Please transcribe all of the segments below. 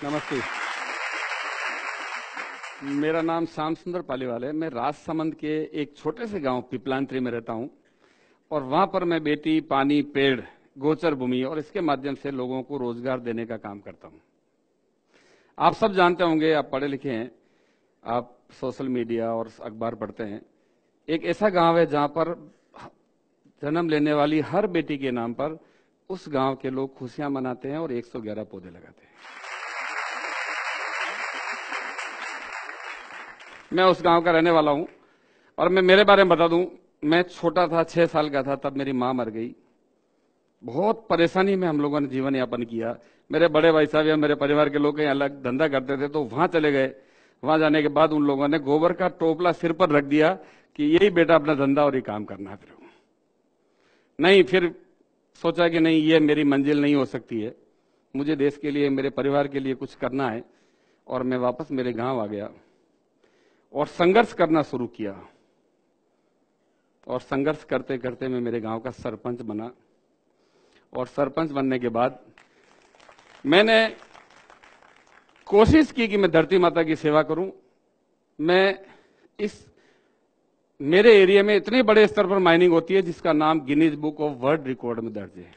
नमस्ते। मेरा नाम श्याम सुंदर पालीवाल है। मैं राजसमंद के एक छोटे से गांव पिपलांत्री में रहता हूं और वहां पर मैं बेटी, पानी, पेड़, गोचर भूमि और इसके माध्यम से लोगों को रोजगार देने का काम करता हूं। आप सब जानते होंगे, आप पढ़े लिखे हैं, आप सोशल मीडिया और अखबार पढ़ते हैं। एक ऐसा गांव है जहां पर जन्म लेने वाली हर बेटी के नाम पर उस गांव के लोग खुशियां मनाते हैं और 111 पौधे लगाते हैं। मैं उस गांव का रहने वाला हूं और मैं मेरे बारे में बता दूं, मैं छोटा था, 6 साल का था, तब मेरी मां मर गई। बहुत परेशानी में हम लोगों ने जीवन यापन किया। मेरे बड़े भाई साहब या मेरे परिवार के लोग कहीं अलग धंधा करते थे तो वहां चले गए। वहां जाने के बाद उन लोगों ने गोबर का टोपला सिर पर रख दिया कि यही बेटा अपना धंधा और ये काम करना है। फिर सोचा कि नहीं, ये मेरी मंजिल नहीं हो सकती है, मुझे देश के लिए, मेरे परिवार के लिए कुछ करना है। और मैं वापस मेरे गांव आ गया और संघर्ष करना शुरू किया। और संघर्ष करते करते मैं मेरे गांव का सरपंच बना। और सरपंच बनने के बाद मैंने कोशिश की कि मैं धरती माता की सेवा करूं। मेरे एरिया में इतने बड़े स्तर पर माइनिंग होती है जिसका नाम Guinness book of world record में दर्ज है।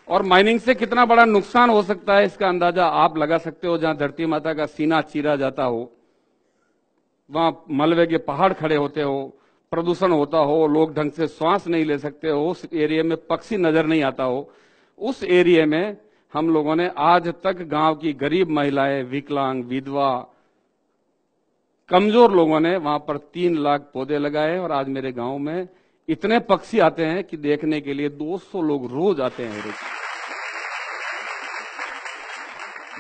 और माइनिंग से कितना बड़ा नुकसान हो सकता है इसका अंदाजा आप लगा सकते हो। जहां धरती माता का सीना चीरा जाता हो, वहां मलबे के पहाड़ खड़े होते हो, प्रदूषण होता हो, लोग ढंग से श्वास नहीं ले सकते हो, उस एरिया में पक्षी नजर नहीं आता हो, उस एरिया में हम लोगों ने आज तक गांव की गरीब महिलाएं, विकलांग, विधवा, कमजोर लोगों ने वहां पर 3 लाख पौधे लगाए। और आज मेरे गांव में इतने पक्षी आते हैं कि देखने के लिए 200 लोग रोज आते हैं।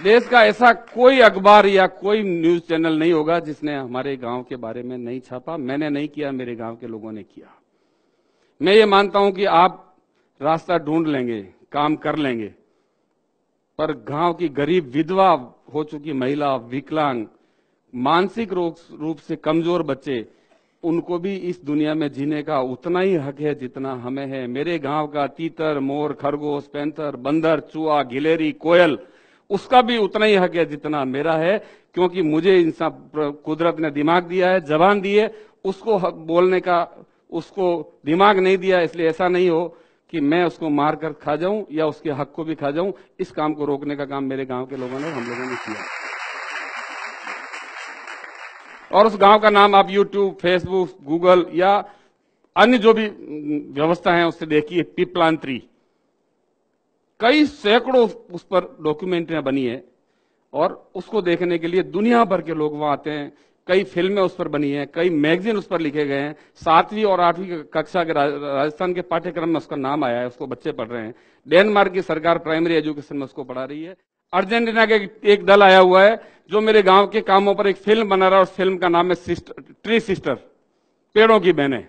देश का ऐसा कोई अखबार या कोई न्यूज चैनल नहीं होगा जिसने हमारे गांव के बारे में नहीं छापा। मैंने नहीं किया, मेरे गांव के लोगों ने किया। मैं ये मानता हूं कि आप रास्ता ढूंढ लेंगे, काम कर लेंगे, पर गांव की गरीब, विधवा हो चुकी महिला, विकलांग, मानसिक रूप से कमजोर बच्चे, उनको भी इस दुनिया में जीने का उतना ही हक है जितना हमें है। मेरे गांव का तीतर, मोर, खरगोश, पैंथर, बंदर, चूहा, गिलेरी, कोयल, उसका भी उतना ही हक है जितना मेरा है। क्योंकि मुझे इंसान कुदरत ने दिमाग दिया है, जबान दी है, उसको बोलने का उसको दिमाग नहीं दिया। इसलिए ऐसा नहीं हो कि मैं उसको मार कर खा जाऊं या उसके हक को भी खा जाऊं। इस काम को रोकने का काम मेरे गांव के लोगों ने, हम लोगों ने किया। और उस गांव का नाम आप यूट्यूब, फेसबुक, गूगल या अन्य जो भी व्यवस्था है उससे देखिए, पिपलांत्री। कई सैकड़ों उस पर डॉक्यूमेंट्रियां बनी है और उसको देखने के लिए दुनिया भर के लोग वहां आते हैं। कई फिल्में उस पर बनी हैं, कई मैगजीन उस पर लिखे गए हैं। 7वीं और 8वीं कक्षा के राजस्थान के पाठ्यक्रम में उसका नाम आया है, उसको बच्चे पढ़ रहे हैं। डेनमार्क की सरकार प्राइमरी एजुकेशन में उसको पढ़ा रही है। अर्जेंटीना के एक दल आया हुआ है जो मेरे गांव के कामों पर एक फिल्म बना रहा है। उस फिल्म का नाम है ट्री सिस्टर, पेड़ों की बहनें।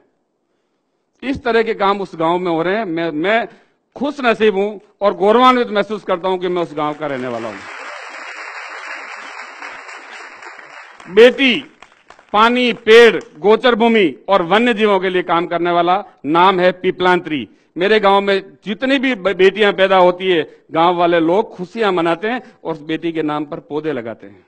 इस तरह के काम उस गांव में हो रहे हैं। मैं खुश नसीब हूं और गौरवान्वित महसूस करता हूं कि मैं उस गांव का रहने वाला हूं। बेटी, पानी, पेड़, गोचर भूमि और वन्य जीवों के लिए काम करने वाला नाम है पिपलांत्री। मेरे गांव में जितनी भी बेटियां पैदा होती है, गांव वाले लोग खुशियां मनाते हैं और उस बेटी के नाम पर पौधे लगाते हैं।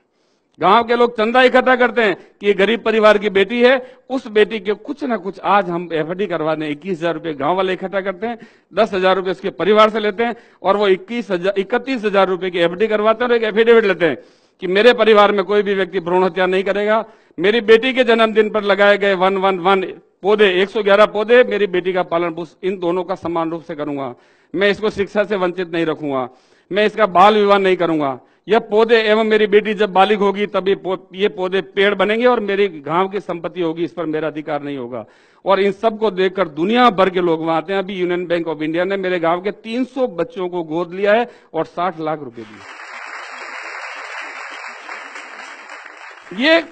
गांव के लोग चंदा इकट्ठा करते हैं कि ये गरीब परिवार की बेटी है, उस बेटी के कुछ ना कुछ आज हम एफडी करवा दें। 21,000 रुपये गांव वाले इकट्ठा करते हैं, 10,000 रुपये उसके परिवार से लेते हैं और वो 31,000 रुपये की एफडी करवाते हैं और एक एफिडेविट लेते हैं कि मेरे परिवार में कोई भी व्यक्ति भ्रूण हत्या नहीं करेगा। मेरी बेटी के जन्मदिन पर लगाए गए 111 पौधे, 111 पौधे, मेरी बेटी का पालन पोषण इन दोनों का समान रूप से करूंगा। मैं इसको शिक्षा से वंचित नहीं रखूंगा, मैं इसका बाल विवाह नहीं करूंगा। यह पौधे एवं मेरी बेटी जब बालिग होगी तभी ये पौधे पेड़ बनेंगे और मेरी गांव की संपत्ति होगी, इस पर मेरा अधिकार नहीं होगा। और इन सबको देखकर दुनिया भर के लोग वहां आते हैं। अभी यूनियन बैंक ऑफ इंडिया ने मेरे गांव के 300 बच्चों को गोद लिया है और 60 लाख रुपए दिए। ये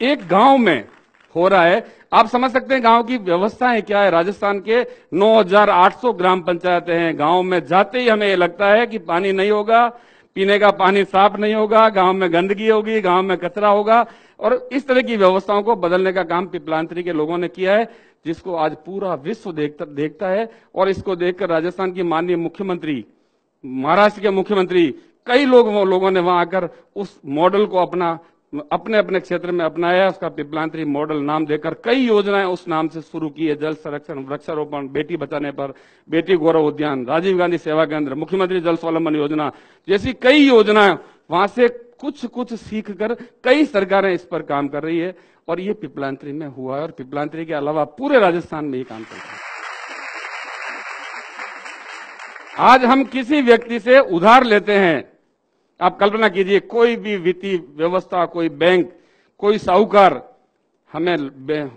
एक गांव में हो रहा है। आप समझ सकते हैं गांव की व्यवस्थाएं क्या है। राजस्थान के 9,800 ग्राम पंचायतें हैं। गांव में जाते ही हमें ये लगता है कि पानी नहीं होगा, पीने का पानी साफ नहीं होगा, गांव में गंदगी होगी, गांव में कचरा होगा। और इस तरह की व्यवस्थाओं को बदलने का काम पिपलांत्री के लोगों ने किया है, जिसको आज पूरा विश्व देखता है। और इसको देखकर राजस्थान की माननीय मुख्यमंत्री, महाराष्ट्र के मुख्यमंत्री, कई लोगों ने वहां आकर उस मॉडल को अपने अपने क्षेत्र में अपनाया। उसका पिपलांतरी मॉडल नाम देकर कई योजनाएं उस नाम से शुरू की है। जल संरक्षण, वृक्षारोपण, बेटी बचाने पर, बेटी गौरव उद्यान, राजीव गांधी सेवा केंद्र, मुख्यमंत्री जल स्वावलंबन योजना जैसी कई योजनाएं वहां से कुछ सीख कर कई सरकारें इस पर काम कर रही है। और ये पिपलांतरी में हुआ है और पिपलांतरी के अलावा पूरे राजस्थान में ये काम करता है। आज हम किसी व्यक्ति से उधार लेते हैं, आप कल्पना कीजिए कोई भी वित्तीय व्यवस्था, कोई बैंक, कोई साहूकार हमें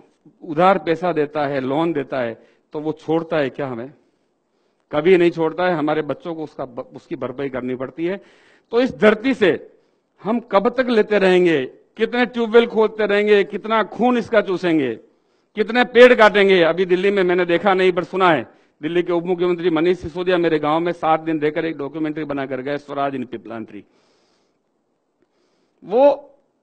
उधार पैसा देता है, लोन देता है, तो वो छोड़ता है क्या? हमें कभी नहीं छोड़ता है। हमारे बच्चों को उसकी भरपाई करनी पड़ती है। तो इस धरती से हम कब तक लेते रहेंगे? कितने ट्यूबवेल खोदते रहेंगे? कितना खून इसका चूसेंगे? कितने पेड़ काटेंगे? अभी दिल्ली में मैंने देखा नहीं पर सुना है, दिल्ली के उप मुख्यमंत्री मनीष सिसोदिया मेरे गांव में 7 दिन रहकर एक डॉक्यूमेंट्री बनाकर गए, स्वराज इन पिपलांतरी। वो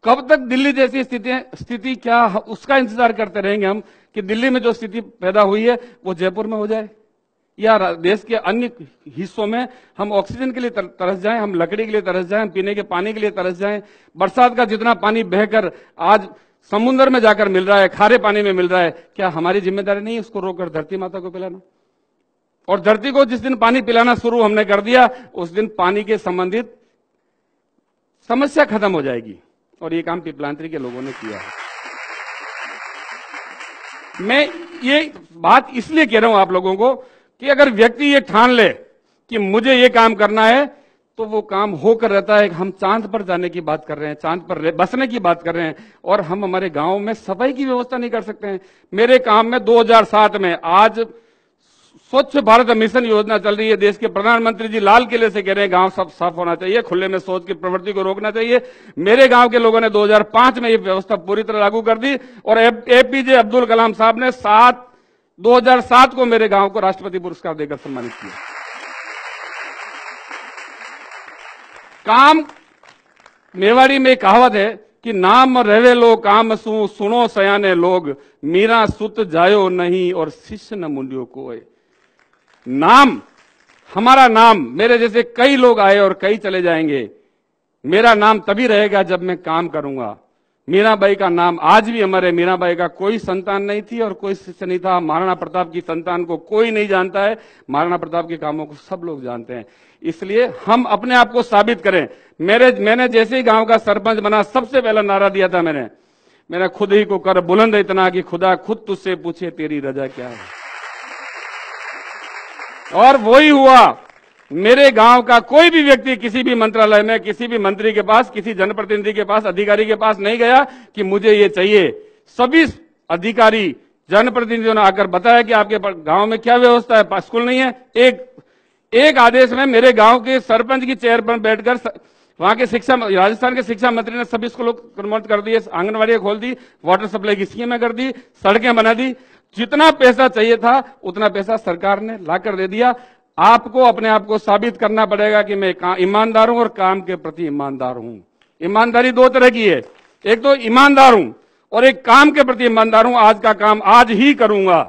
कब तक दिल्ली जैसी स्थिति क्या उसका इंतजार करते रहेंगे हम कि दिल्ली में जो स्थिति पैदा हुई है वो जयपुर में हो जाए, या देश के अन्य हिस्सों में हम ऑक्सीजन के लिए तरस जाएं, हम लकड़ी के लिए तरस जाएं, हम पीने के पानी के लिए तरस जाएं। बरसात का जितना पानी बहकर आज समुद्र में जाकर मिल रहा है, खारे पानी में मिल रहा है, क्या हमारी जिम्मेदारी नहीं है उसको रोककर धरती माता को पिलाना? और धरती को जिस दिन पानी पिलाना शुरू हमने कर दिया, उस दिन पानी के संबंधित समस्या खत्म हो जाएगी। और ये काम पिपलांतरी के लोगों ने किया है। मैं ये बात इसलिए कह रहा हूं आप लोगों को कि अगर व्यक्ति ये ठान ले कि मुझे ये काम करना है, तो वो काम होकर रहता है। हम चांद पर जाने की बात कर रहे हैं, चांद पर बसने की बात कर रहे हैं, और हम हमारे गांव में सफाई की व्यवस्था नहीं कर सकते हैं। मेरे काम में 2007 में आज स्वच्छ भारत मिशन योजना चल रही है। देश के प्रधानमंत्री जी लाल किले से कह रहे हैं गांव सब साफ होना चाहिए, खुले में शौच की प्रवृत्ति को रोकना चाहिए। मेरे गांव के लोगों ने 2005 में ये व्यवस्था पूरी तरह लागू कर दी, और एपीजे अब्दुल कलाम साहब ने 2007 को मेरे गांव को राष्ट्रपति पुरस्कार देकर सम्मानित किया। काम मेवाड़ी में कहावत है कि नाम रहे लो काम सुनो सयाने लोग, मीरा सुत जायो नहीं और शिष्य न मुंडियो कोय। नाम, हमारा नाम, मेरे जैसे कई लोग आए और कई चले जाएंगे। मेरा नाम तभी रहेगा जब मैं काम करूंगा। मीराबाई का नाम आज भी अमर है। मीराबाई का कोई संतान नहीं थी और कोई शिष्य नहीं था। महाराणा प्रताप की संतान को कोई नहीं जानता है, महाराणा प्रताप के कामों को सब लोग जानते हैं। इसलिए हम अपने आप को साबित करें। मैंने जैसे ही गांव का सरपंच बना, सबसे पहला नारा दिया था मैंने खुद ही को कर बुलंद इतना कि खुदा खुद तुझसे पूछे तेरी रजा क्या है। और वही हुआ। मेरे गांव का कोई भी व्यक्ति किसी भी मंत्रालय में, किसी भी मंत्री के पास, किसी जनप्रतिनिधि के पास, अधिकारी के पास नहीं गया कि मुझे ये चाहिए। सभी अधिकारी, जनप्रतिनिधियों ने आकर बताया कि आपके गांव में क्या व्यवस्था है। स्कूल नहीं है। एक आदेश में मेरे गांव के सरपंच की चेयर पर बैठकर वहां के राजस्थान के शिक्षा मंत्री ने सभी स्कूलों को कन्वर्ट कर दिए, आंगनबाड़ियां खोल दी, वाटर सप्लाई की स्कीमें कर दी, सड़कें बना दी। जितना पैसा चाहिए था उतना पैसा सरकार ने लाकर दे दिया। आपको अपने आप को साबित करना पड़ेगा कि मैं ईमानदार हूं और काम के प्रति ईमानदार हूं। ईमानदारी 2 तरह की है, एक तो ईमानदार हूं और एक काम के प्रति ईमानदार हूं। आज का काम आज ही करूंगा,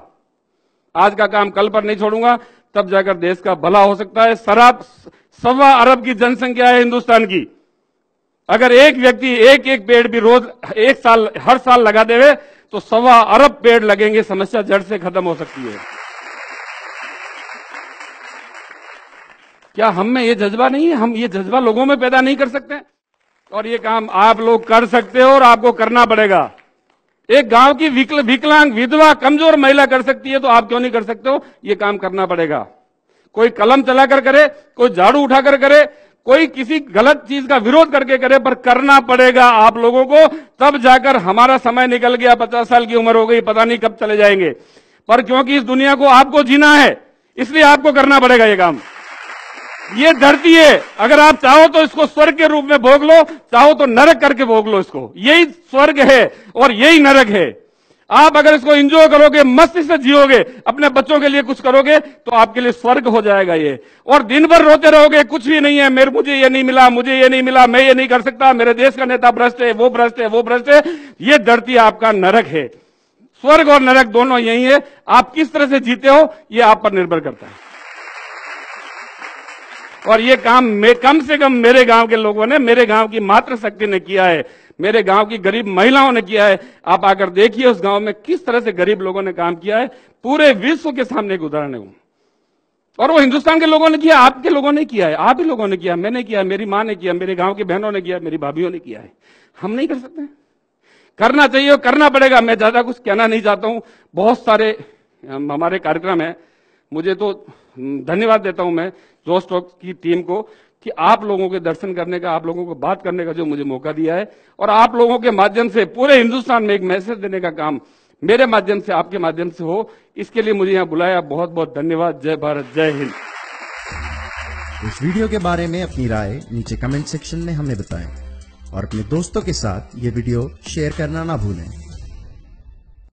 आज का काम कल पर नहीं छोड़ूंगा, तब जाकर देश का भला हो सकता है। 1.25 अरब की जनसंख्या है हिंदुस्तान की। अगर एक व्यक्ति एक पेड़ भी रोज हर साल लगा देवे तो 1.25 अरब पेड़ लगेंगे, समस्या जड़ से खत्म हो सकती है। क्या हम में ये जज्बा नहीं है? हम ये जज्बा लोगों में पैदा नहीं कर सकते? और ये काम आप लोग कर सकते हो और आपको करना पड़ेगा। एक गांव की विकलांग, विधवा, कमजोर महिला कर सकती है तो आप क्यों नहीं कर सकते हो? ये काम करना पड़ेगा। कोई कलम चलाकर करे, कोई झाड़ू उठाकर करे, कोई किसी गलत चीज का विरोध करके करे, पर करना पड़ेगा आप लोगों को। तब जाकर हमारा समय निकल गया, 50 साल की उम्र हो गई, पता नहीं कब चले जाएंगे, पर क्योंकि इस दुनिया को आपको जीना है, इसलिए आपको करना पड़ेगा ये काम। ये धरती है, अगर आप चाहो तो इसको स्वर्ग के रूप में भोग लो, चाहो तो नरक करके भोग लो इसको। यही स्वर्ग है और यही नरक है। आप अगर इसको एंजॉय करोगे, मस्ती से जियोगे, अपने बच्चों के लिए कुछ करोगे, तो आपके लिए स्वर्ग हो जाएगा ये। और दिन भर रोते रहोगे, कुछ भी नहीं है, मुझे ये नहीं मिला, मुझे ये नहीं मिला, मैं ये नहीं कर सकता, मेरे देश का नेता भ्रष्ट है, वो भ्रष्ट है, वो भ्रष्ट है। ये धरती आपका नरक है। स्वर्ग और नरक दोनों यही है। आप किस तरह से जीते हो ये आप पर निर्भर करता है। और ये काम कम से कम मेरे गांव के लोगों ने, मेरे गांव की मातृशक्ति ने किया है, मेरे गांव की गरीब महिलाओं ने किया है। आप आकर देखिए उस गांव में किस तरह से गरीब लोगों ने काम किया है। पूरे विश्व के सामने एक उदाहरण है वो। और वो हिंदुस्तान के लोगों ने किया, आपके लोगों ने किया है, आप ही लोगों ने किया, मैंने किया, मेरी मां ने किया, मेरे गांव की बहनों ने किया, मेरी भाभीओं ने किया है। हम नहीं कर सकते? करना चाहिए और करना पड़ेगा। मैं ज्यादा कुछ कहना नहीं चाहता हूं। बहुत सारे हमारे कार्यक्रम है। मुझे तो धन्यवाद देता हूं मैं जोश टॉक की टीम को कि आप लोगों के दर्शन करने का, आप लोगों को बात करने का जो मुझे मौका दिया है, और आप लोगों के माध्यम से पूरे हिंदुस्तान में एक मैसेज देने का काम मेरे माध्यम से, आपके माध्यम से हो, इसके लिए मुझे यहां बुलाया। बहुत बहुत धन्यवाद। जय भारत, जय हिंद। इस वीडियो के बारे में अपनी राय नीचे कमेंट सेक्शन में हमें बताएं और अपने दोस्तों के साथ ये वीडियो शेयर करना ना भूलें।